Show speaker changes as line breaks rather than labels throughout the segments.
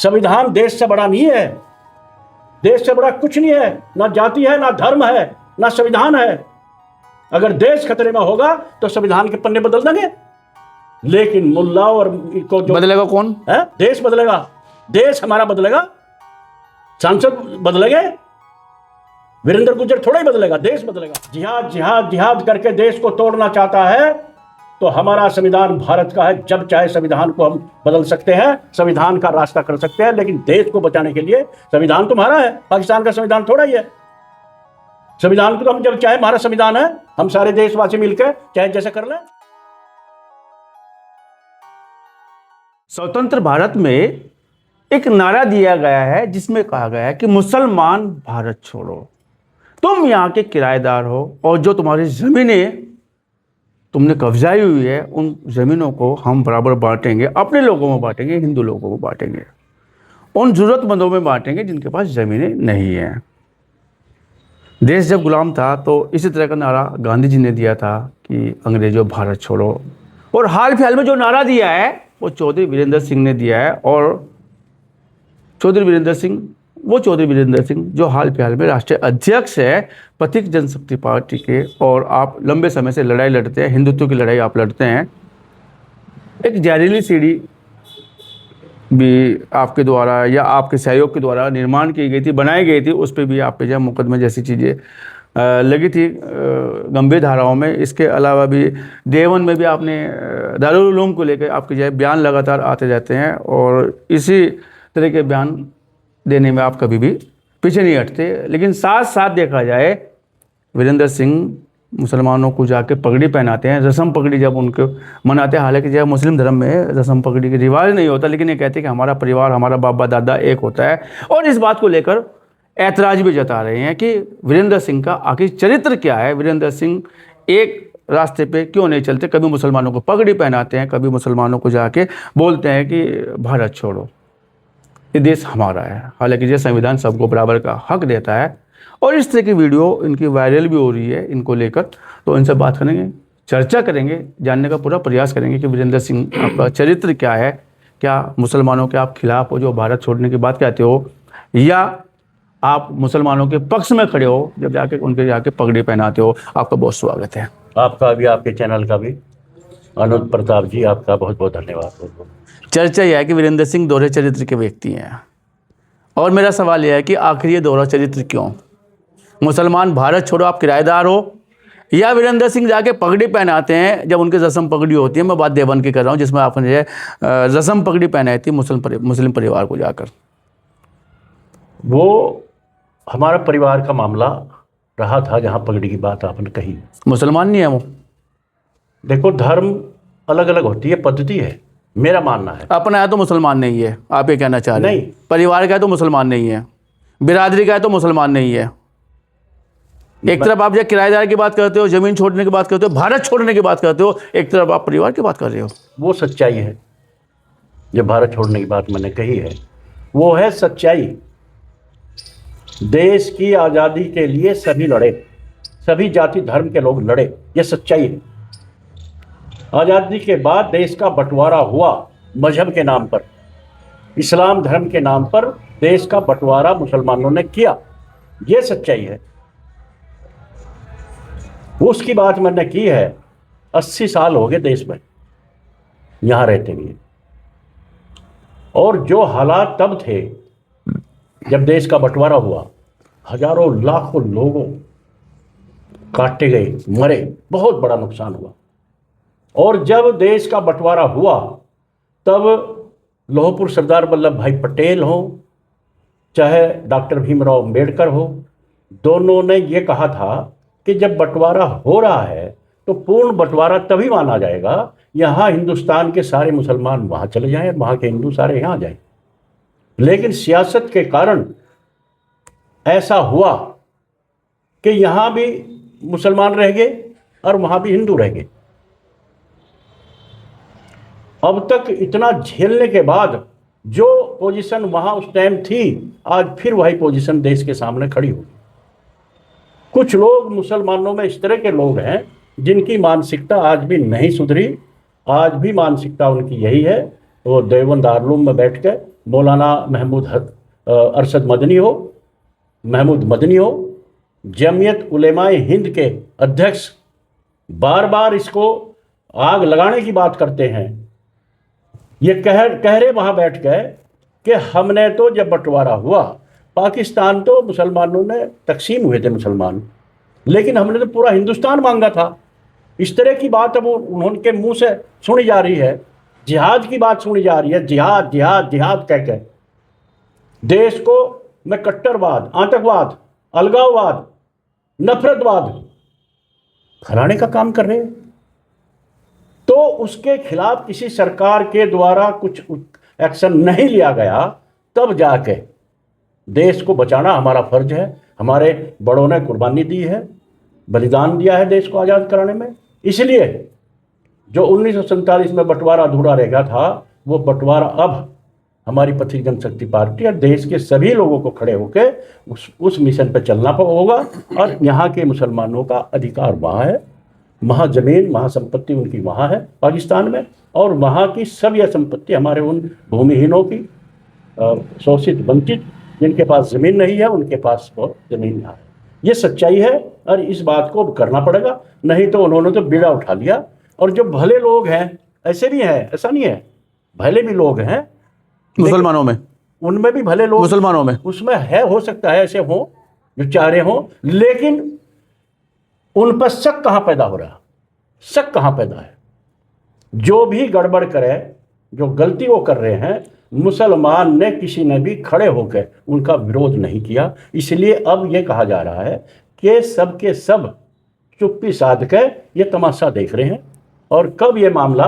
संविधान देश से बड़ा नहीं है, देश से बड़ा कुछ नहीं है, ना जाति है, ना धर्म है, ना संविधान है। अगर देश खतरे में होगा तो संविधान के पन्ने बदल देंगे, लेकिन मुल्ला और को जो
बदलेगा कौन
है, देश बदलेगा, देश हमारा बदलेगा, सांसद बदलेंगे, वीरेंद्र गुर्जर थोड़ा ही बदलेगा, देश बदलेगा। जिहाद जिहाद जिहाद करके देश को तोड़ना चाहता है तो हमारा संविधान भारत का है, जब चाहे संविधान को हम बदल सकते हैं, संविधान का रास्ता कर सकते हैं, लेकिन देश को बचाने के लिए संविधान तुम्हारा है, पाकिस्तान का संविधान थोड़ा ही है। संविधान को तो हम जब चाहे, हमारा संविधान है, हम सारे देशवासी मिलकर चाहे जैसे कर लें।
स्वतंत्र भारत में एक नारा दिया गया है जिसमें कहा गया है कि मुसलमान भारत छोड़ो, तुम यहाँ के किराएदार हो और जो तुम्हारी ज़मीनें तुमने कब्जाई हुई है उन ज़मीनों को हम बराबर बांटेंगे, अपने लोगों में बांटेंगे, हिंदू लोगों को बांटेंगे, उन ज़रूरतमंदों में बांटेंगे जिनके पास ज़मीनें नहीं हैं। देश जब गुलाम था तो इसी तरह का नारा गांधी जी ने दिया था कि अंग्रेजों भारत छोड़ो, और हाल फिलहाल में जो नारा दिया है वो चौधरी वीरेंद्र सिंह ने दिया है। और चौधरी वीरेंद्र सिंह जो हाल फिलहाल में राष्ट्रीय अध्यक्ष है प्रतीक जनशक्ति पार्टी के, और आप लंबे समय से लड़ाई लड़ते हैं, हिंदुत्व की लड़ाई आप लड़ते हैं। एक जहरीली सीढ़ी भी आपके द्वारा या आपके सहयोग के द्वारा निर्माण की गई थी, बनाई गई थी, उस पर भी आप पे जो मुकदमे जैसी चीज़ें लगी थी गंभीर धाराओं में। इसके अलावा भी देवन में भी आपने दारुल उलूम को लेकर आपके जो बयान लगातार आते जाते हैं, और इसी तरह के बयान देने में आप कभी भी पीछे नहीं हटते। लेकिन साथ साथ देखा जाए, वीरेंद्र सिंह मुसलमानों को जाके पगड़ी पहनाते हैं, रस्म पगड़ी जब उनको मनाते हैं, हालांकि जब मुस्लिम धर्म में रस्म पगड़ी के रिवाज नहीं होता, लेकिन ये कहते हैं कि हमारा परिवार, हमारा बाबा दादा एक होता है। और इस बात को लेकर ऐतराज भी जता रहे हैं कि वीरेंद्र सिंह का आखिर चरित्र क्या है, वीरेंद्र सिंह एक रास्ते पे क्यों नहीं चलते, कभी मुसलमानों को पगड़ी पहनाते हैं, कभी मुसलमानों को जाके बोलते हैं कि भारत छोड़ो, ये देश हमारा है, हालांकि ये संविधान सबको बराबर का हक देता है। और इस तरह की वीडियो इनकी वायरल भी हो रही है इनको लेकर, तो इनसे बात करेंगे, चर्चा करेंगे, जानने का पूरा प्रयास करेंगे कि वीरेंद्र सिंह आपका चरित्र क्या है, क्या मुसलमानों के आप खिलाफ हो जो भारत छोड़ने की बात कहते हो, या आप मुसलमानों के पक्ष में खड़े हो जब जाके उनके जाके पगड़ी पहनाते हो। आपका बहुत स्वागत है।
आपका भी, आपके चैनल का भी। अनुज प्रताप जी, आपका बहुत बहुत धन्यवाद।
चर्चा यह है कि वीरेंद्र सिंह दोहरे चरित्र के व्यक्ति हैं, और मेरा सवाल यह है कि आखिर ये दोहरा चरित्र क्यों? मुसलमान भारत छोड़ो आप किराएदार हो, या वीरेंद्र सिंह जाके पगड़ी पहनाते हैं जब उनकी रस्म पगड़ी होती है, मैं बात देवन की कर रहा हूँ जिसमें आपने रस्म पगड़ी पहनाई थी मुस्लिम परिवार को जाकर।
वो हमारा परिवार का मामला रहा था जहाँ पगड़ी की बात आपने कही।
मुसलमान नहीं है वो।
देखो, धर्म अलग अलग होती है, पद्धति है, मेरा मानना है।
अपना है तो मुसलमान नहीं है, आप ये कहना चाह रहे हैं?
नहीं।
परिवार का है तो मुसलमान नहीं है, बिरादरी का है तो मुसलमान नहीं है। एक तरफ आप जब किराएदार की बात करते हो, जमीन छोड़ने की बात करते हो, भारत छोड़ने की बात करते हो, एक तरफ आप परिवार की बात कर रहे हो।
वो सच्चाई है, जब भारत छोड़ने की बात मैंने कही है वो है सच्चाई। देश की आज़ादी के लिए सभी लड़े, सभी जाति धर्म के लोग लड़े, ये सच्चाई है। आज़ादी के बाद देश का बंटवारा हुआ मजहब के नाम पर, इस्लाम धर्म के नाम पर देश का बंटवारा मुसलमानों ने किया, ये सच्चाई है। उसकी बात मैंने की है। 80 साल हो गए देश में यहाँ रहते हुए, और जो हालात तब थे जब देश का बंटवारा हुआ, हजारों लाखों लोगों काटे गए, मरे, बहुत बड़ा नुकसान हुआ। और जब देश का बंटवारा हुआ तब लौहपुर सरदार वल्लभ भाई पटेल हो, चाहे डॉक्टर भीमराव अम्बेडकर हो, दोनों ने ये कहा था कि जब बंटवारा हो रहा है तो पूर्ण बंटवारा तभी माना जाएगा यहाँ हिंदुस्तान के सारे मुसलमान वहाँ चले जाएं, वहाँ के हिंदू सारे यहाँ जाएं। लेकिन सियासत के कारण ऐसा हुआ कि यहाँ भी मुसलमान रह गए और वहाँ भी हिंदू रह गए। अब तक इतना झेलने के बाद जो पोजीशन वहाँ उस टाइम थी, आज फिर वही पोजीशन देश के सामने खड़ी हो। कुछ लोग मुसलमानों में इस तरह के लोग हैं जिनकी मानसिकता आज भी नहीं सुधरी, आज भी मानसिकता उनकी यही है। वो देवबंद दारुल उलूम में बैठ के मौलाना अरशद मदनी हो, महमूद मदनी हो, जमीयत उलेमाए हिंद के अध्यक्ष बार बार इसको आग लगाने की बात करते हैं। ये कह रहे वहाँ बैठ गए कि हमने तो जब बंटवारा हुआ, पाकिस्तान तो मुसलमानों ने तकसीम हुए थे मुसलमान, लेकिन हमने तो पूरा हिंदुस्तान मांगा था। इस तरह की बात अब उनके मुंह से सुनी जा रही है, जिहाद की बात सुनी जा रही है, जिहाद जिहाद जिहाद कह के देश को में कट्टरवाद, आतंकवाद, अलगाववाद, नफरतवाद फैलाने का काम कर रहे हैं। तो उसके खिलाफ किसी सरकार के द्वारा कुछ एक्शन नहीं लिया गया, तब जाके देश को बचाना हमारा फर्ज है। हमारे बड़ों ने कुर्बानी दी है, बलिदान दिया है देश को आज़ाद कराने में। इसलिए जो 1947 में बंटवारा अधूरा रह गया था, वो बंटवारा अब हमारी पथिक जनशक्ति पार्टी और देश के सभी लोगों को खड़े होकर उस मिशन पर चलना होगा। और यहाँ के मुसलमानों का अधिकार वहाँ है, वहाँ ज़मीन, वहाँ संपत्ति उनकी वहाँ है पाकिस्तान में, और वहाँ की सब यह संपत्ति हमारे उन भूमिहीनों की, शोषित वंचित जिनके पास ज़मीन नहीं है, उनके पास वो ज़मीन यहाँ है। ये सच्चाई है और इस बात को करना पड़ेगा, नहीं तो उन्होंने तो बीड़ा उठा लिया। और जो भले लोग हैं, ऐसे भी हैं, ऐसा नहीं है, भले भी लोग हैं
मुसलमानों में,
उनमें भी भले लोग
मुसलमानों में
उसमें है, हो सकता है ऐसे हों जो चाह रहे हों, लेकिन उन पर शक कहाँ पैदा हो रहा, शक कहाँ पैदा है? जो भी गड़बड़ करे, जो गलती वो कर रहे हैं, मुसलमान ने किसी ने भी खड़े होकर उनका विरोध नहीं किया। इसलिए अब ये कहा जा रहा है कि सब के सब चुप्पी साध के ये तमाशा देख रहे हैं, और कब ये मामला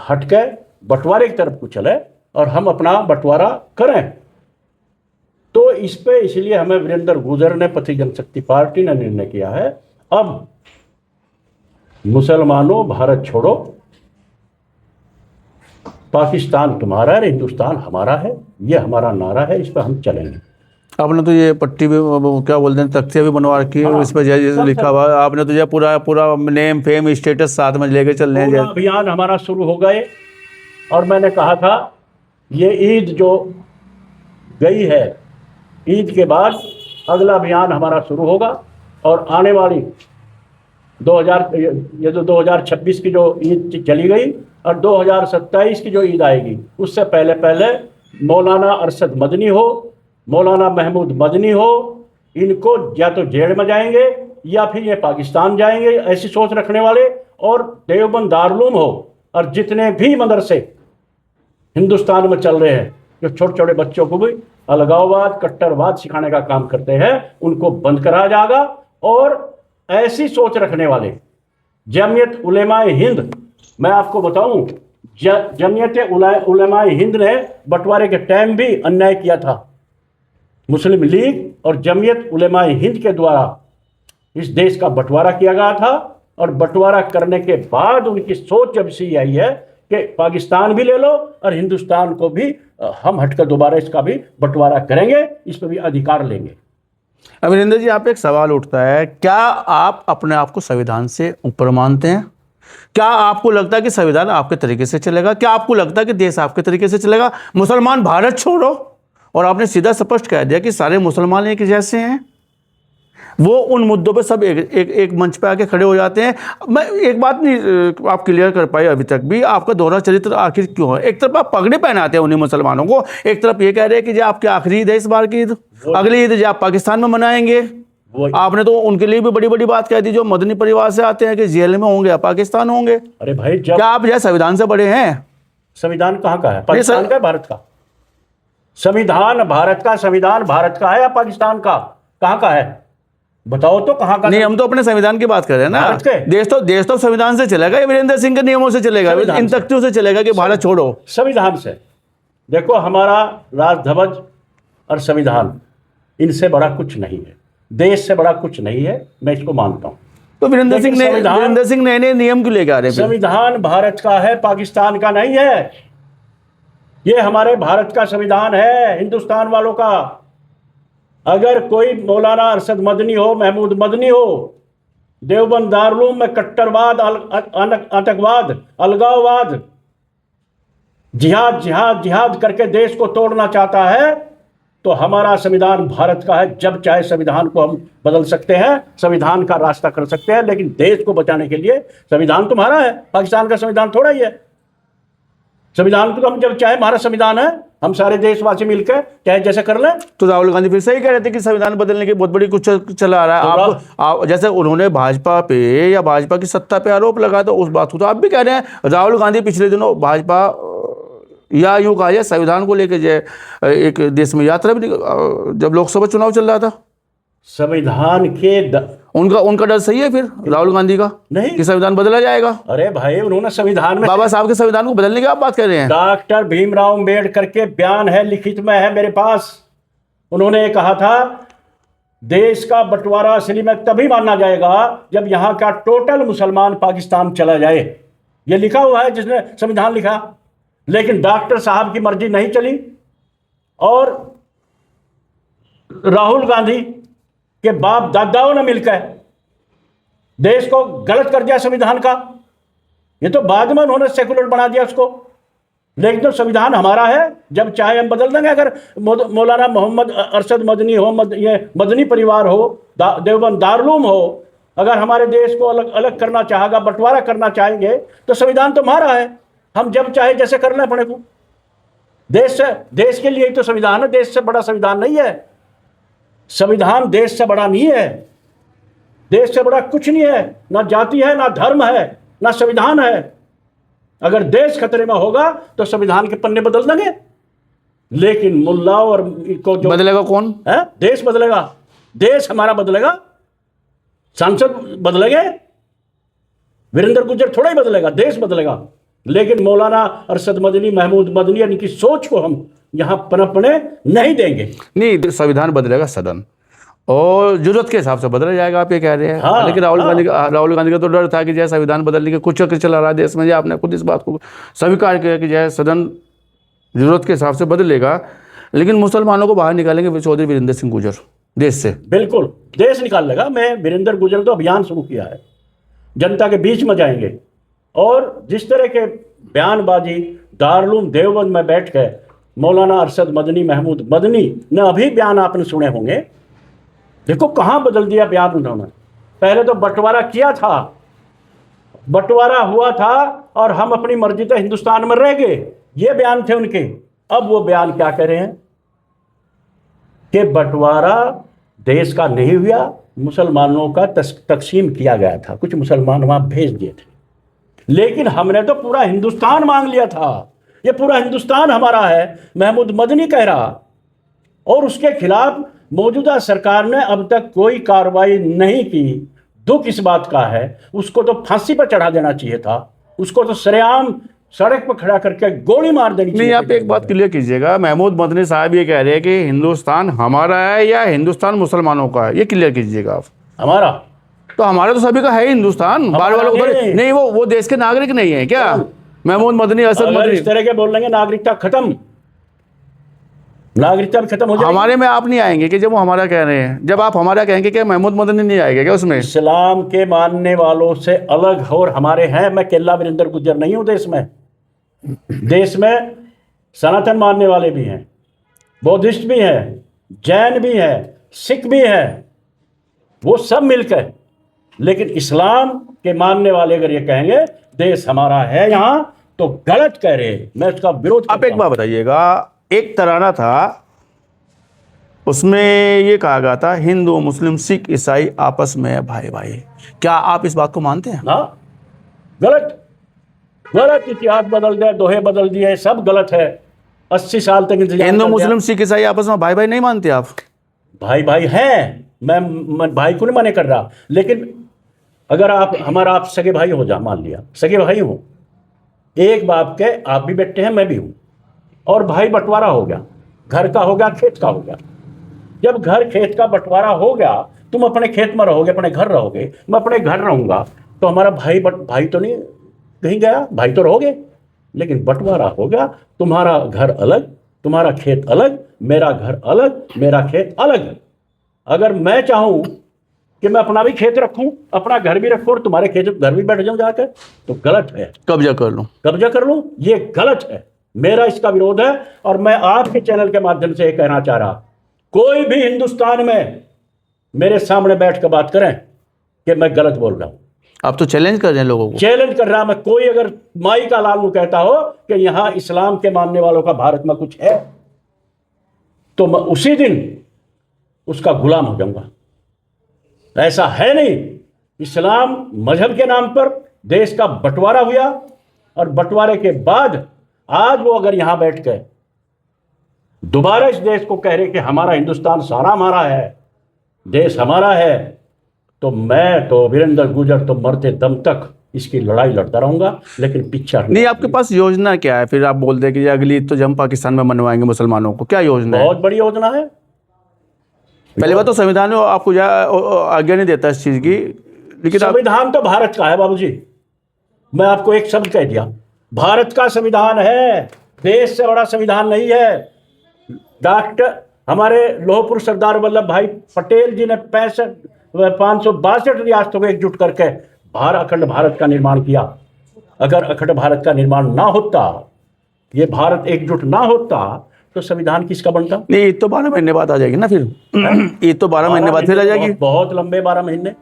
हट के बंटवारे की तरफ को चले और हम अपना बंटवारा करें। तो इस पे इसलिए हमें वीरेंद्र गुर्जर ने, पथिक जनशक्ति पार्टी ने निर्णय किया है, अब मुसलमानों भारत छोड़ो, पाकिस्तान तुम्हारा है, हिंदुस्तान हमारा है, ये हमारा नारा है, इस पर हम चलेंगे।
आपने तो ये पट्टी भी, क्या बोलते हैं, तख्तियाँ भी बनवा रखी है, इस पर जय लिखा हुआ है। आपने तो ये पूरा पूरा नेम फेम स्टेटस साथ में लेके चल रहे हैं।
अभियान हमारा शुरू हो गए, और मैंने कहा था ये ईद जो गई है, ईद के बाद अगला अभियान हमारा शुरू होगा, और आने वाली 2026 की जो ईद चली गई और 2027 की जो ईद आएगी, उससे पहले पहले मौलाना अरशद मदनी हो, मौलाना महमूद मदनी हो, इनको या तो जेल में जाएंगे या फिर ये पाकिस्तान जाएंगे, ऐसी सोच रखने वाले, और देवबंद दारुल हो, और जितने भी मदरसे हिंदुस्तान में चल रहे हैं जो छोटे छोटे बच्चों को भी अलगाववाद, कट्टरवाद सिखाने का काम करते हैं, उनको बंद कराया जाएगा। और ऐसी सोच रखने वाले जमीयत उलेमाए हिंद, मैं आपको बताऊं, जमीयत उलेमाए हिंद ने बंटवारे के टाइम भी अन्याय किया था। मुस्लिम लीग और जमीयत उलेमाए हिंद के द्वारा इस देश का बंटवारा किया गया था, और बंटवारा करने के बाद उनकी सोच जब से आई है कि पाकिस्तान भी ले लो और हिंदुस्तान को भी हम हटकर दोबारा इसका भी बंटवारा करेंगे, इस पर भी अधिकार लेंगे।
अमरिंदर जी, आप एक सवाल उठता है, क्या आप अपने आप को संविधान से ऊपर मानते हैं? क्या आपको लगता है कि संविधान आपके तरीके से चलेगा? क्या आपको लगता है कि देश आपके तरीके से चलेगा? मुसलमान भारत छोड़ो, और आपने सीधा स्पष्ट कह दिया कि सारे मुसलमान एक जैसे हैं। वो उन मुद्दों पे सब एक मंच पे आके खड़े हो जाते हैं। मैं एक बात नहीं आप क्लियर कर पाए अभी तक भी, आपका दोहरा चरित्र आखिर क्यों है? एक तरफ आप पगड़े पहनाते हैं उन्हीं मुसलमानों को, एक तरफ ये कह रहे हैं कि जो आपकी आखिरी ईद है इस बार की ईद, अगली ईद जो आप पाकिस्तान में मनाएंगे। आपने तो उनके लिए भी बड़ी बड़ी बात कह दी जो मदनी परिवार से आते हैं कि जेल में होंगे या पाकिस्तान होंगे।
अरे भाई,
क्या आप जो संविधान से बड़े हैं?
संविधान कहाँ का है? पाकिस्तान का है, भारत का? संविधान भारत का, संविधान भारत का है या पाकिस्तान का? कहाँ का है बताओ तो, कहाँ का?
नहीं, हम तो अपने संविधान की बात कर रहे हैं ना। देश तो संविधान से चलेगा, ये वीरेंद्र सिंह के नियमों से चलेगा, इन तख्तियों से चलेगा कि भारत छोड़ो।
संविधान से देखो, हमारा राजध्वज और संविधान, इनसे बड़ा कुछ नहीं है, देश से बड़ा कुछ नहीं है, मैं इसको मानता हूँ।
तो वीरेंद्र सिंह नए नियम क्यों लेकर आ रहे हैं?
संविधान भारत का है, पाकिस्तान का नहीं है। ये हमारे भारत का संविधान है, हिंदुस्तान वालों का। अगर कोई मौलाना अरशद मदनी हो, महमूद मदनी हो, देवबंद दारुल में कट्टरवाद, आतंकवाद, अलगाववाद जिहाद जिहाद जिहाद करके देश को तोड़ना चाहता है, तो हमारा संविधान भारत का है। जब चाहे संविधान को हम बदल सकते हैं, संविधान का रास्ता कर सकते हैं, लेकिन देश को बचाने के लिए संविधान तुम्हारा है, पाकिस्तान का संविधान थोड़ा ही है। संविधान को तो हम जब चाहे, हमारा संविधान है, हम सारे देशवासी मिलकर चाहे जैसे कर लें।
तो राहुल गांधी फिर सही कह रहे थे कि संविधान बदलने की बहुत बड़ी कुछ चला आ रहा है। आप जैसे उन्होंने भाजपा पे या भाजपा की सत्ता पे आरोप लगाया, तो उस बात को तो आप भी कह रहे हैं। राहुल गांधी पिछले दिनों भाजपा या यूं कहा जाए संविधान को लेकर जो एक देश में यात्रा भी जब लोकसभा चुनाव चल रहा था,
संविधान के
उनका डर सही है फिर राहुल गांधी का
नहीं
कि संविधान बदला जाएगा।
अरे भाई, उन्होंने संविधान में
बाबा साहब के संविधान को बदलने की आप बात कर रहे हैं।
डॉक्टर भीमराव अम्बेडकर के बयान है, लिखित में है मेरे पास। उन्होंने कहा था देश का बंटवारा असली में तभी माना जाएगा जब यहां का टोटल मुसलमान पाकिस्तान चला जाए। यह लिखा हुआ है जिसने संविधान लिखा। लेकिन डॉक्टर साहब की मर्जी नहीं चली और राहुल गांधी के बाप दादाओं ने मिलकर देश को गलत कर दिया संविधान का। ये तो बाद में उन्होंने सेकुलर बना दिया उसको, लेकिन तो संविधान हमारा है, जब चाहे हम बदल देंगे। अगर मौलाना मोहम्मद अरशद मदनी हो, ये मदनी परिवार हो, देवबंद दारुल हो, अगर हमारे देश को अलग अलग करना चाहेगा, बंटवारा करना चाहेंगे, तो संविधान तो हमारा है, हम जब चाहे जैसे कर लें अपने को। देश के लिए तो संविधान है, देश से बड़ा संविधान नहीं है। संविधान देश से बड़ा नहीं है, देश से बड़ा कुछ नहीं है, ना जाति है, ना धर्म है, ना संविधान है। अगर देश खतरे में होगा तो संविधान के पन्ने बदल देंगे, लेकिन मुल्ला और को जो
बदलेगा कौन
है, देश बदलेगा, देश हमारा बदलेगा, सांसद बदलेंगे, वीरेंद्र गुज्जर थोड़ा ही बदलेगा, देश बदलेगा। लेकिन मौलाना अरशद मदनी, महमूद मदनी, इनकी सोच को हम यहां पनपने नहीं देंगे।
नहीं, संविधान बदलेगा सदन, और जरूरत के हिसाब से बदला जाएगा, आप ये कह रहे हैं।
हाँ,
लेकिन राहुल गांधी का तो डर था कि जैसे संविधान बदलने के कुछ चक्र चला रहा है देश में। आपने खुद इस बात को स्वीकार किया कि जैसे सदन जरूरत के हिसाब से बदलेगा, लेकिन मुसलमानों को बाहर निकालेंगे चौधरी वीरेंद्र सिंह गुर्जर देश से।
बिल्कुल देश निकाल लेगा। मैं वीरेंद्र गुर्जर तो अभियान शुरू किया है, जनता के बीच में जाएंगे, और जिस तरह के बयानबाजी दारुल देवबंद में बैठ के मौलाना अरशद मदनी, महमूद मदनी ने अभी बयान आपने सुने होंगे, देखो कहाँ बदल दिया बयान उन्होंने। पहले तो बंटवारा किया था, बंटवारा हुआ था और हम अपनी मर्जी से हिंदुस्तान में रह गए, ये बयान थे उनके। अब वो बयान क्या कह रहे हैं कि बंटवारा देश का नहीं हुआ, मुसलमानों का तकसीम किया गया था, कुछ मुसलमान वहां भेज दिए थे, लेकिन हमने तो पूरा हिंदुस्तान मांग लिया था, ये पूरा हिंदुस्तान हमारा है, महमूद मदनी कह रहा। और उसके खिलाफ मौजूदा सरकार ने अब तक कोई कार्रवाई नहीं की। दुख इस बात का है, उसको तो फांसी पर चढ़ा देना चाहिए था, उसको तो सरेआम सड़क पर खड़ा करके गोली मार देनी चाहिए।
नहीं, आप एक बात क्लियर कीजिएगा, महमूद मदनी साहब ये कह रहे हैं कि हिंदुस्तान हमारा है या हिंदुस्तान मुसलमानों का है, ये क्लियर कीजिएगा आप।
हमारा
तो हमारा तो सभी का है हिंदुस्तान, बाहर वालों को नहीं, वो देश के नागरिक नहीं है क्या महमूद मदनी, अरशद मदनी?
इस तरह के बोल लेंगे नागरिकता खत्म, नागरिकता भी खत्म हो जाएगी।
हमारे में आप नहीं आएंगे कि जब वो हमारा कह रहे हैं, जब आप हमारा कहेंगे क्या महमूद मदनी नहीं आएगा क्या उसमें?
इस्लाम के मानने वालों से अलग और हमारे हैं। मैं केल्ला वीरेंद्र गुज्जर नहीं हूं देश में। देश में सनातन मानने वाले भी हैं, बौद्धिस्ट भी हैं, जैन भी हैं, सिख भी हैं, वो सब मिलकर। लेकिन इस्लाम के मानने वाले अगर ये कहेंगे देश हमारा है यहाँ, तो गलत कह रहे हैं, मैं उसका विरोध
आप एक बात बताइएगा, एक तराना था उसमें ये कहा गया था हिंदू मुस्लिम सिख ईसाई आपस में भाई भाई, क्या आप इस बात को मानते हैं?
हाँ, गलत गलत, इतिहास बदल दिया, दोहे बदल दिए, सब गलत है। 80 साल तक इंतजार
हिंदू मुस्लिम सिख ईसाई आपस में भाई भाई नहीं मानते आप?
भाई भाई हैं, मैं भाई को नहीं माने कर रहा, लेकिन अगर आप सगे भाई हो जा, मान लिया सगे भाई हो, एक बाप के आप भी बेटे हैं, मैं भी हूं, और भाई बंटवारा हो गया, घर का हो गया, खेत का हो गया। जब घर खेत का बंटवारा हो गया, तुम अपने खेत में रहोगे, अपने घर रहोगे, मैं अपने घर रहूंगा, तो हमारा भाई तो नहीं कहीं गया, भाई तो रहोगे। लेकिन बंटवारा हो गया, तुम्हारा घर अलग, तुम्हारा खेत अलग, मेरा घर अलग, मेरा खेत अलग। अगर मैं चाहूं कि मैं अपना भी खेत रखूं, अपना घर भी रखूं, और तुम्हारे खेत घर भी बैठ जाऊं जाकर, तो गलत है।
कब्जा कर लूं,
ये गलत है। मेरा इसका विरोध है। और मैं आपके चैनल के माध्यम से ये कहना चाह रहा, कोई भी हिंदुस्तान में मेरे सामने बैठ कर बात करें कि मैं गलत बोल रहा हूं।
आप तो चैलेंज कर रहे हैं लोगों को।
चैलेंज कर रहा मैं, कोई अगर माई का लाल कहता हो कि यहां इस्लाम के मानने वालों का भारत में कुछ है, तो मैं उसी दिन उसका गुलाम हो जाऊंगा। ऐसा है नहीं। इस्लाम मजहब के नाम पर देश का बंटवारा हुआ, और बंटवारे के बाद आज वो अगर यहां बैठ के दोबारा इस देश को कह रहे कि हमारा हिंदुस्तान सारा हमारा है, देश हमारा है, तो मैं तो वीरेंद्र गुर्जर तो मरते दम तक इसकी लड़ाई लड़ता रहूंगा, लेकिन पीछा
नहीं। आपके पास योजना क्या है? फिर आप बोलते हैं कि अगली ईद तो जब पाकिस्तान में मनवाएंगे मुसलमानों को, क्या योजना है?
बहुत बड़ी योजना है।
पहली बात तो संविधान में आपको आज्ञा नहीं देता इस चीज की, लेकिन
संविधान तो भारत का है बाबूजी। मैं आपको एक शब्द कह दिया, भारत का संविधान है, देश से बड़ा संविधान नहीं है। डॉक्टर हमारे लौह पुरुष सरदार वल्लभ भाई पटेल जी ने 562 रियासतों को एकजुट करके अखंड भारत का निर्माण किया। अगर अखंड भारत का निर्माण ना होता, ये भारत एकजुट ना होता, तो संविधान किसका बनता?
नहीं, ईद तो 12 महीने बाद आ जाएगी ना। फिर ईद तो 12 महीने बाद फिर आ जाएगी।
बहुत लंबे 12 महीने।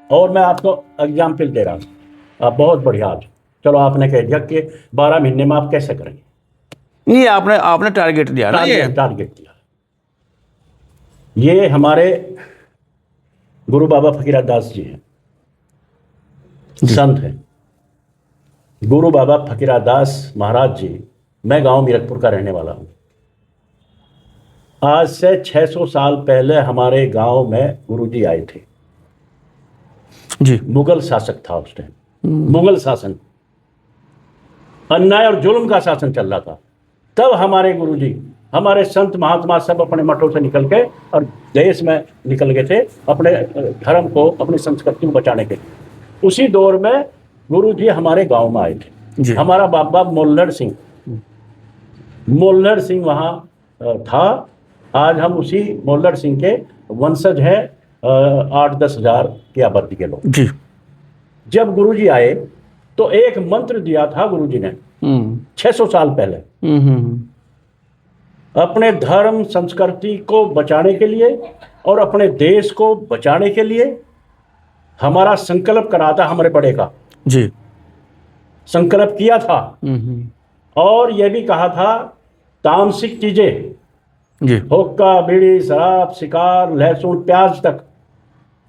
और मैं आपको एग्जाम्पल दे रहा हूँ, आप बहुत बढ़िया। आज चलो आपने कह दिया कि 12 महीने में आप कैसे करेंगे।
नहीं, आपने टारगेट दिया ना, ये
टारगेट दिया। ये हमारे गुरु बाबा फकीरदास जी हैं, संत हैं। गुरु बाबा फकीरदास महाराज जी, मैं गांव मीरकपुर का रहने वाला हूं। आज से 600 साल पहले हमारे गांव में गुरुजी आए थे
जी।
मुगल शासक था उस टाइम, मुगल शासन, अन्याय और जुल्म का शासन चल रहा था। तब हमारे गुरुजी, हमारे संत महात्मा सब अपने मठों से निकल के और देश में निकल गए थे अपने धर्म को, अपनी संस्कृति को बचाने के लिए। उसी दौर में गुरुजी हमारे गांव में आए थे। हमारा बाबा मोल्लर सिंह वहाँ था। आज हम उसी मोल्लर सिंह के वंशज हैं, 8-10 हजार की आबादी के लोग
जी।
जब गुरुजी आए तो एक मंत्र दिया था गुरुजी ने 600 साल पहले, अपने धर्म संस्कृति को बचाने के लिए और अपने देश को बचाने के लिए हमारा संकल्प करा था। हमारे बड़े का
जी
संकल्प किया था, और यह भी कहा था तामसिक चीजें
जी,
हुक्का, बीड़ी, शराब, शिकार, लहसुन, प्याज तक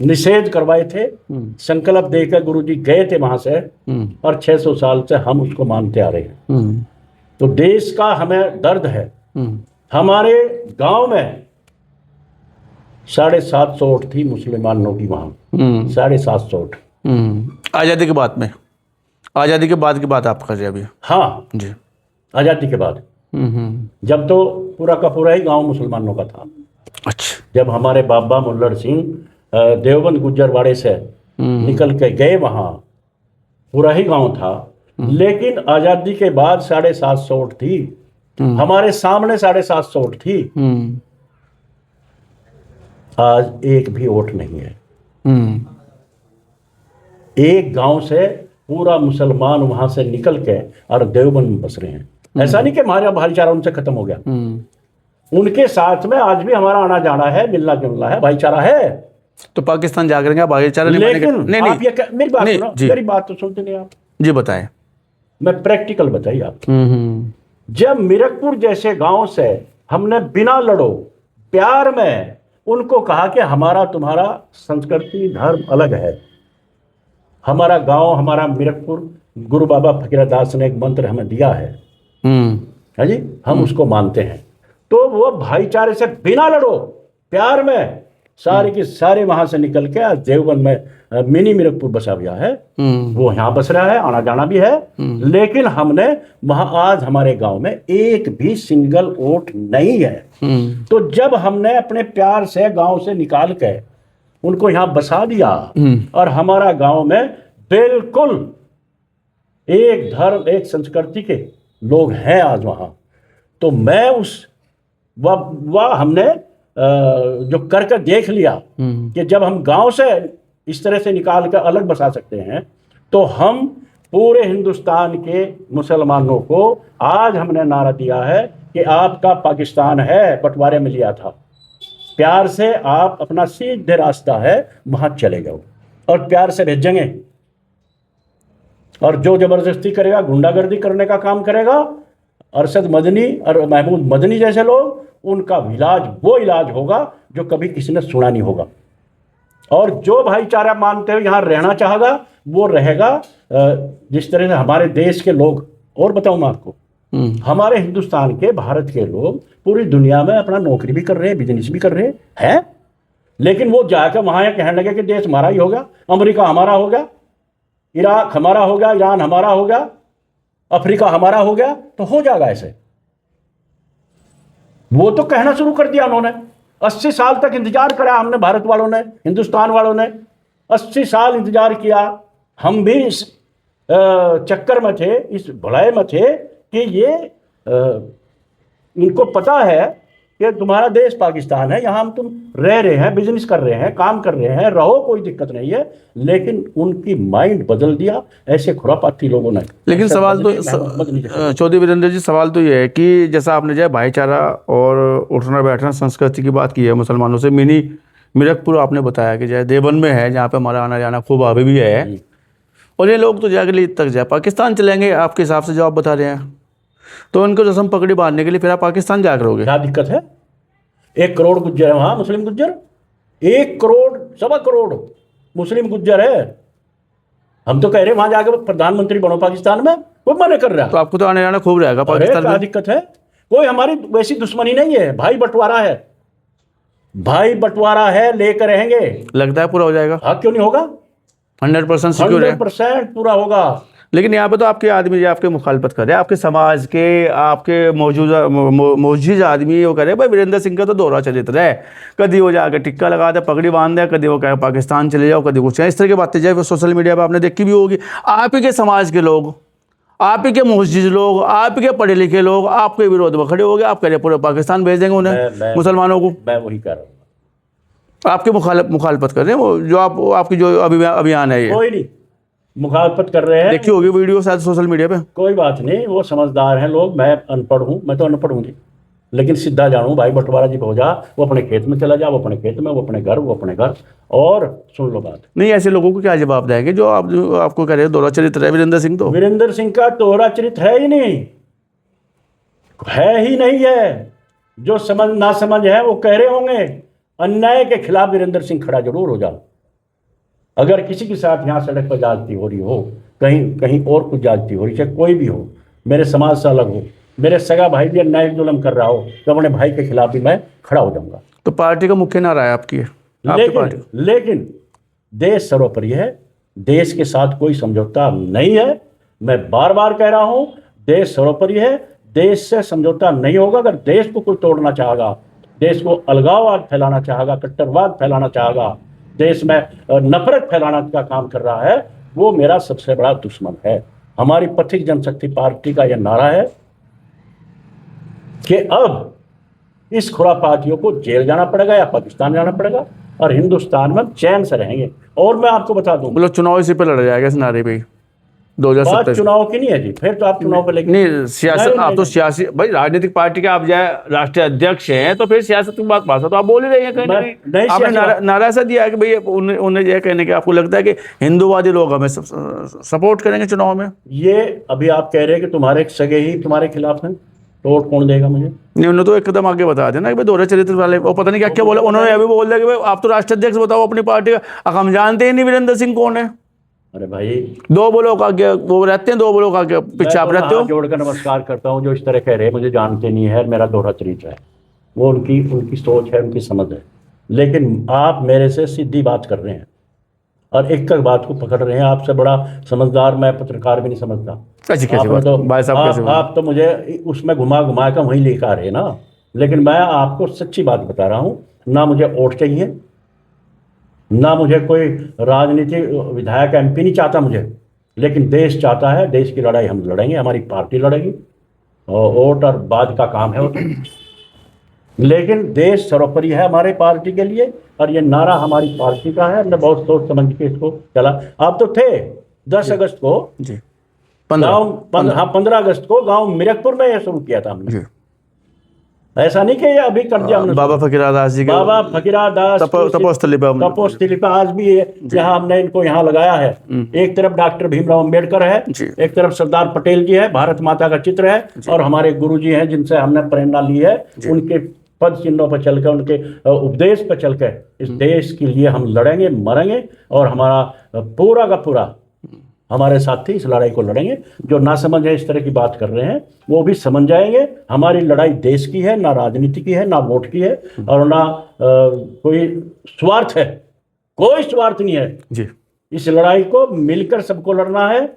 निषेध करवाए थे। संकल्प देकर गुरुजी गए थे वहां से, और 600 साल से हम उसको मानते आ रहे हैं। तो देश का हमें दर्द है। हमारे गांव में 750 ऊँट थी मुसलमानों की वहां, 750 ऊँट।
आज़ादी के बाद में, आज़ादी के बाद की बात आप कर रहे हैं अभी?
हाँ
जी,
आज़ादी के बाद। जब तो पूरा का पूरा ही गांव मुसलमानों का था।
अच्छा।
जब हमारे बाबा मोल्लर सिंह देवबंद गुज्जरवाड़े से निकल के गए, वहां पूरा ही गांव था। लेकिन आज़ादी के बाद 750 ऊँट थी, हमारे सामने 750 ऊँट थी। आज एक भी ऊँट नहीं है। एक गांव से पूरा मुसलमान वहां से निकल के और देवबंद में बस रहे हैं। ऐसा नहीं कि हमारा भाईचारा उनसे खत्म हो गया। उनके साथ में आज भी हमारा आना जाना है, मिलना जुलना है, भाईचारा है।
तो पाकिस्तान जा करेंगे भाईचारा नहीं?
लेकिन
नहीं,
आप ये मेरी बात सुनो, मेरी बात तो सुनते नहीं आप।
जी बताएं।
मैं प्रैक्टिकल बताइए आप। जब मीरकपुर जैसे गांव से हमने बिना लड़ो प्यार में उनको कहा कि हमारा तुम्हारा संस्कृति धर्म अलग है, हमारा गांव, हमारा मीरकपुर, गुरु बाबा फकीरदास ने एक मंत्र हमें दिया है जी, हम उसको मानते हैं। तो वो भाईचारे से बिना लड़ो प्यार में सारे के सारे वहां से निकल के आज देवबंद में मिनी मीरकपुर बसा हुआ है। वो यहाँ बस रहा है, आना जाना भी है। लेकिन हमने वहां आज हमारे गांव में एक भी सिंगल वोट नहीं है। तो जब हमने अपने प्यार से गांव से निकाल के उनको यहाँ बसा दिया और हमारा गांव में बिल्कुल एक धर्म एक संस्कृति के लोग हैं आज वहां, तो मैं उस वह हमने जो करके देख लिया कि जब हम गांव से इस तरह से निकाल कर अलग बसा सकते हैं, तो हम पूरे हिंदुस्तान के मुसलमानों को आज हमने नारा दिया है कि आपका पाकिस्तान है, बंटवारे में लिया था, प्यार से आप अपना सीधे रास्ता है वहां चले जाओ, और प्यार से भेजेंगे। और जो जबरदस्ती करेगा, गुंडागर्दी करने का काम करेगा, अरशद मदनी और महमूद मदनी जैसे लोग, उनका इलाज वो इलाज होगा जो कभी किसी ने सुना नहीं होगा। और जो भाईचारा मानते हुए यहाँ रहना चाहेगा वो रहेगा। जिस तरह से हमारे देश के लोग, और बताऊं मैं आपको, हमारे हिंदुस्तान के, भारत के लोग पूरी दुनिया में अपना नौकरी भी कर रहे हैं, बिजनेस भी कर रहे हैं, लेकिन वो जाकर वहाँ ये कहने लगे कि देश हमारा ही होगा, अमेरिका हमारा होगा, इराक हमारा होगा, ईरान हमारा होगा, अफ्रीका हमारा हो गया, तो हो जाएगा ऐसे। वो तो कहना शुरू कर दिया उन्होंने। 80 साल तक इंतजार करा हमने, भारत वालों ने, हिंदुस्तान वालों ने 80 साल इंतजार किया। हम भी इस चक्कर में थे, इस भलाई में थे कि ये इनको पता है कि तुम्हारा देश पाकिस्तान है, यहाँ हम तुम रह रहे हैं, बिजनेस कर रहे हैं, काम कर रहे हैं, रहो, कोई दिक्कत नहीं है। लेकिन उनकी माइंड बदल दिया ऐसे खुरापाती लोगों ने।
लेकिन सवाल तो चौधरी वीरेंद्र जी, सवाल तो ये है कि जैसा आपने जो है भाईचारा और उठना बैठना संस्कृति की बात की है मुसलमानों से, मिनी मिरकपुर आपने बताया कि जो देवबंद में है, जहाँ पे हमारा आना जाना खूब अभी भी है, और ये लोग तो जाके तक जाए पाकिस्तान चलेंगे आपके हिसाब से जो आप बता रहे हैं, तो उनको रस्म पकड़ी बांधने के लिए फिर आप पाकिस्तान जा करोगे?
क्या दिक्कत है? 1 करोड़ गुज्जर है वहाँ, मुस्लिम गुज्जर 1 करोड़ 1.25 करोड़ मुस्लिम गुज्जर है। हम तो कह रहे हैं वहां जाकर प्रधानमंत्री बनो पाकिस्तान में, वो मना कर रहा है।
तो आपको तो आने जाना खूब रहेगा पाकिस्तान में।
क्या दिक्कत है? कोई हमारी वैसी दुश्मनी नहीं है, भाई बंटवारा है, भाई बंटवारा है, लेकर रहेंगे।
लगता है पूरा हो जाएगा?
हाँ, क्यों नहीं होगा?
100% सिक्योर है,
100% पूरा होगा।
लेकिन यहाँ पे तो आपके आदमी जो आपके मुखालफत कर रहे हैं, आपके समाज के, आपके मौजूदा मौजूद आदमी वो कह रहे हैं भाई वीरेंद्र सिंह का तो दोहरा चरित्र है, कभी वो जाकर टिक्का लगा दे, पगड़ी बांध दे, कभी वो कहे पाकिस्तान चले जाओ, कभी कुछ इस तरह की बातें जाए सोशल मीडिया पर आपने देखी भी होगी। आप ही के समाज के लोग, आप ही के मस्जिद लोग, आप ही के पढ़े लिखे लोग आपके विरोध में खड़े हो गए, आप कह रहे पूरे पाकिस्तान भेज देंगे उन्हें, मुसलमानों को।
मैं वही कर रहा हूँ,
आपके मुखालफत कर रहे हैं, वो जो आपकी जो अभियान है, ये
कोई नहीं मुखालफत कर रहे हैं।
देखी होगी वीडियो शायद सोशल मीडिया पे।
कोई बात नहीं, वो समझदार हैं लोग, मैं अनपढ़ हूँ, मैं तो अनपढ़ हूँ जी, लेकिन सीधा जानूँ भाई बंटवारा जी हो जा, वो अपने खेत में चला जा, वो अपने खेत में, वो अपने घर, वो अपने घर। और सुन लो बात,
नहीं ऐसे लोगों को क्या जवाब देंगे जो आपको कह रहे हैं दोहरा चरित्र है वीरेंद्र सिंह? तो
वीरेंद्र सिंह का दोहरा चरित्र है ही नहीं, है ही नहीं है। जो समझ ना समझ है वो कह रहे होंगे, अन्याय के खिलाफ वीरेंद्र सिंह खड़ा जरूर हो जा। अगर किसी के साथ यहाँ सड़क पर जाती हो रही हो, कहीं और कुछ जाती हो रही, चाहे कोई भी हो, मेरे समाज से अलग हो, मेरे सगा भाई भी अन्याय जुल्म कर रहा हो, तो अपने भाई के खिलाफ भी मैं खड़ा हो जाऊंगा।
तो पार्टी का मुख्य नारा है आपकी,
लेकिन देश सर्वोपरि है, देश के साथ कोई समझौता नहीं है। मैं बार बार कह रहा हूं, देश सर्वोपरि है, देश से समझौता नहीं होगा। अगर देश को कोई तोड़ना चाहेगा, देश को अलगाववाद फैलाना चाहेगा, कट्टरवाद फैलाना चाहेगा, देश में नफरत फैलाना का काम कर रहा है, वो मेरा सबसे बड़ा दुश्मन है। हमारी पथिक जनशक्ति पार्टी का यह नारा है कि अब इस खुरापातियों को जेल जाना पड़ेगा या पाकिस्तान जाना पड़ेगा, और हिंदुस्तान में चैन से रहेंगे। और मैं आपको बता दूं,
मतलब चुनाव इसी पे लड़ा जाएगा, इस नारे पे
2027 चुनाव की नहीं है जी, फिर तो आप चुनाव पे लेके
नहीं सियासत, आप तो सियासी भाई राजनीतिक पार्टी के आप जाए राष्ट्रीय अध्यक्ष हैं, तो फिर सियासत की बात भाषा तो आप बोल ही रहे हैं कहीं ना कहीं। आपने नारा ऐसा दिया है कि भाई उन्हें यह कहने के आपको लगता है कि हिंदूवादी लोग हमें सपोर्ट करेंगे चुनाव में?
ये अभी आप कह रहे हैं कि तुम्हारे सगे ही तुम्हारे खिलाफ हैं, तो वोट कौन देगा मुझे?
नहीं, उन्होंने तो एक कदम आगे बता देना कि भाई दोहरे चरित्र वाले, वो पता नहीं क्या क्या बोला उन्होंने, अभी बोल दिया कि भाई आप तो राष्ट्रीय अध्यक्ष बताओ अपनी पार्टी का, हम जानते ही नहीं वीरेंद्र सिंह कौन है।
अरे भाई,
2 बोलों का आगे वो रहते हैं, 2 बोलों का आगे पीछे आप रहते हो।
जोड़कर नमस्कार करता हूँ जो इस तरह कह रहे हैं मुझे जानते नहीं है, मेरा दोहरा चरित्र है, वो उनकी सोच है, उनकी समझ है। लेकिन आप मेरे से सीधी बात कर रहे हैं और एक बात को पकड़ रहे हैं। आपसे बड़ा समझदार मैं पत्रकार भी नहीं समझता। आप तो मुझे उसमें घुमा कर वहीं लेकर आ रहे हैं ना। लेकिन मैं आपको सच्ची बात बता रहा हूँ, ना मुझे वोट चाहिए, ना मुझे कोई राजनीति विधायक MP नहीं चाहता मुझे, लेकिन देश चाहता है। देश की लड़ाई हम लड़ेंगे, हमारी पार्टी लड़ेगी, और वोट और बाद का काम है वो तो। लेकिन देश सर्वोपरि है हमारे पार्टी के लिए, और ये नारा हमारी पार्टी का है। हमने बहुत सोच समझ के इसको चला। आप तो थे 10 अगस्त को
जी,
हाँ 15 अगस्त को गांव मिरकपुर में यह शुरू किया था हमने।
जी।
ऐसा नहीं कि ये अभी कर दिया हमने।
बाबा फकीरा दास जी के
बाबा फकीरा दास
तपोस्थली
तपोस्थली आज भी यहाँ हमने इनको यहाँ लगाया है। एक तरफ डॉक्टर भीमराव अंबेडकर है, एक तरफ सरदार पटेल जी है, भारत माता का चित्र है, और हमारे गुरु जी हैं जिनसे हमने प्रेरणा ली है, उनके पद चिन्हों पर चलकर, उनके उपदेश पर चलकर इस देश के लिए हम लड़ेंगे, मरेंगे, और हमारा पूरा का पूरा हमारे साथी इस लड़ाई को लड़ेंगे। जो ना समझ है इस तरह की बात कर रहे हैं वो भी समझ जाएंगे। हमारी लड़ाई देश की है, ना राजनीति की है, ना वोट की है, और ना कोई स्वार्थ है। कोई स्वार्थ नहीं है
जी।
इस लड़ाई को मिलकर सबको लड़ना है।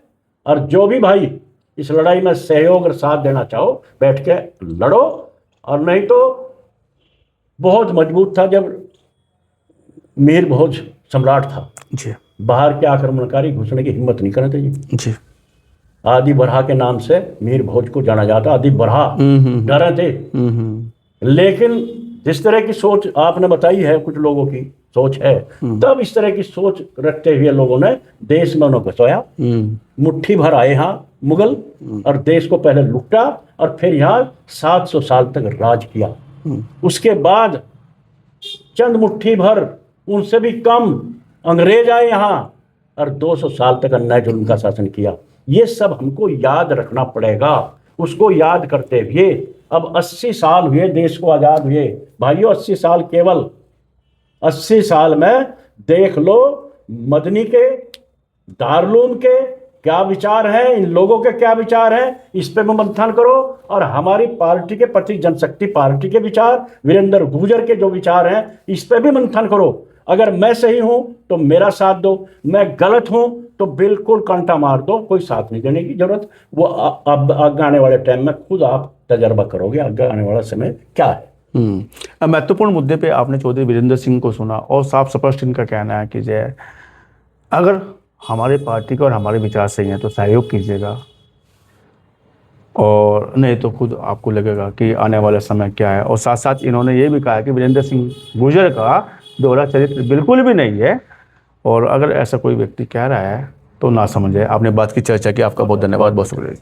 और जो भी भाई इस लड़ाई में सहयोग और साथ देना चाहो बैठ के लड़ो, और नहीं तो बहुत मजबूत था जब मीर भोज सम्राट था
जी।
बाहर के आक्रमणकारी घुसने की हिम्मत नहीं करते
जी।
आदि बरहा के नाम से मीर भोज को जाना जाता। आदि बरहा डरे थे। लेकिन जिस तरह की सोच आपने बताई है, कुछ लोगों की सोच है, तब इस तरह की सोच रखते हुए लोगों ने देश में उन्हें घुसाया। मुट्ठी भर आए यहाँ मुगल और देश को पहले लुटा और फिर यहाँ 700 साल तक राज किया। उसके बाद चंद मुट्ठी भर, उनसे भी कम अंग्रेज आए यहाँ और 200 साल तक अन्याय जुल्म का शासन किया। ये सब हमको याद रखना पड़ेगा। उसको याद करते हुए अब 80 साल हुए देश को आज़ाद हुए भाइयों। 80 साल, केवल 80 साल में देख लो मदनी के, दारुलूम के क्या विचार हैं, इन लोगों के क्या विचार हैं, इस पे मंथन करो। और हमारी पार्टी के, प्रति जनशक्ति पार्टी के विचार, वीरेंद्र गुर्जर के जो विचार हैं, इस पे भी मंथन करो। अगर मैं सही हूं तो मेरा साथ दो, मैं गलत हूं तो बिल्कुल कांटा मार दो, कोई साथ नहीं देने की जरूरत। वो अब आगे आने वाले टाइम में खुद आप तजर्बा करोगे आगे आने वाला समय क्या है।
महत्वपूर्ण मुद्दे पे आपने चौधरी वीरेंद्र सिंह को सुना और साफ स्पष्ट इनका कहना है कि जय अगर हमारे पार्टी का और हमारे विचार सही हैं तो सहयोग कीजिएगा, और नहीं तो खुद आपको लगेगा कि आने वाला समय क्या है। और साथ साथ इन्होंने ये भी कहा कि वीरेंद्र सिंह गुर्जर का दोहरा चरित्र बिल्कुल भी नहीं है, और अगर ऐसा कोई व्यक्ति कह रहा है तो ना समझे। आपने बात की चर्चा की, आपका बहुत धन्यवाद, बहुत शुक्रिया।